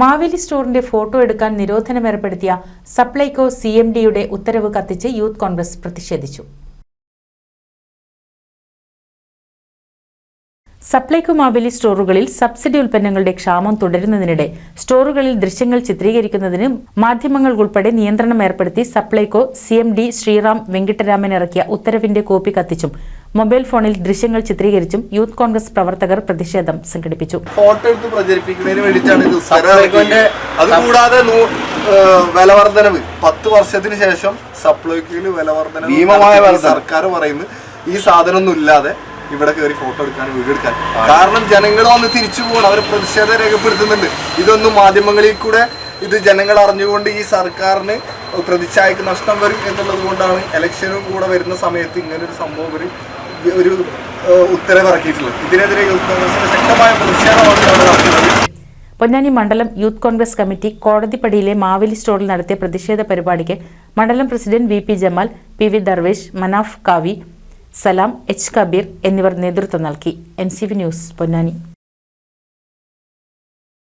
Maveli സ്റ്റോറിന്റെ photo എടുക്കാൻ നിരോധനമേർപ്പെടുത്തിയ സപ്ലൈകോ CMD-യുടെ ഉത്തരവ് കത്തിച്ച് യൂത്ത് കോൺഗ്രസ് പ്രതിഷേധിച്ചു. സപ്ലൈകോ മാവേലി സ്റ്റോറുകളിൽ സബ്സിഡി ഉൽപ്പന്നങ്ങളുടെ ക്ഷാമം തുടരുന്നതിനിടെ സ്റ്റോറുകളിൽ ദൃശ്യങ്ങൾ ചിത്രീകരിക്കുന്നതിന് മാധ്യമങ്ങൾക്കുൾപ്പെടെ നിയന്ത്രണം ഏർപ്പെടുത്തി സപ്ലൈകോ CMD ശ്രീറാം വെങ്കിട്ടരാമൻ ഇറക്കിയ ഉത്തരവിന്റെ കോപ്പി കത്തിച്ചും മൊബൈൽ ഫോണിൽ ദൃശ്യങ്ങൾ ചിത്രീകരിച്ചും യൂത്ത് കോൺഗ്രസ് പ്രവർത്തകർ പ്രതിഷേധം സംഘടിപ്പിച്ചു. ഫോട്ടോ എടുത്ത് പ്രചരിപ്പിക്കുന്നതിന് വേണ്ടിയിട്ടാണ് ഇത്. അതുകൂടാതെ വിലവർദ്ധനവ് 10 വർഷത്തിന് ശേഷം സപ്ലൈകോയിൽ വിലവർദ്ധനവ് സർക്കാർ പറയുന്നു ഈ സാധനമൊന്നും ഇല്ലാതെ ഇവിടെ കയറി ഫോട്ടോ എടുക്കാൻ വീഡിയോ എടുക്കാൻ. കാരണം ജനങ്ങൾ വന്ന് തിരിച്ചു പോകണം, അവർ പ്രതിഷേധം രേഖപ്പെടുത്തുന്നുണ്ട്. ഇതൊന്നും മാധ്യമങ്ങളിൽ കൂടെ ഇത് ജനങ്ങൾ അറിഞ്ഞുകൊണ്ട് ഈ സർക്കാരിന് പ്രതിച്ഛായക്ക് നഷ്ടം വരും എന്നുള്ളത് കൊണ്ടാണ് ഇലക്ഷനും കൂടെ വരുന്ന സമയത്ത് ഇങ്ങനൊരു സംഭവം ഒരു ഉത്തരവ് ഇറക്കിയിട്ടുള്ളത്. ഇതിനെതിരെ യൂത്ത് കോൺഗ്രസിന്റെ ശക്തമായ പ്രതിഷേധമാണ് നടത്തുന്നത്. പൊന്നാനി മണ്ഡലം യൂത്ത് കോൺഗ്രസ് കമ്മിറ്റി കോടതിപ്പടിയിലെ മാവേലി സ്റ്റോറിൽ നടത്തിയ പ്രതിഷേധ പരിപാടിക്ക് മണ്ഡലം president VP Jamal, PV Darvesh, Manaf കാവി, സലാം, H കബീർ എന്നിവർ നേതൃത്വം നൽകി. NCV news, Ponnani.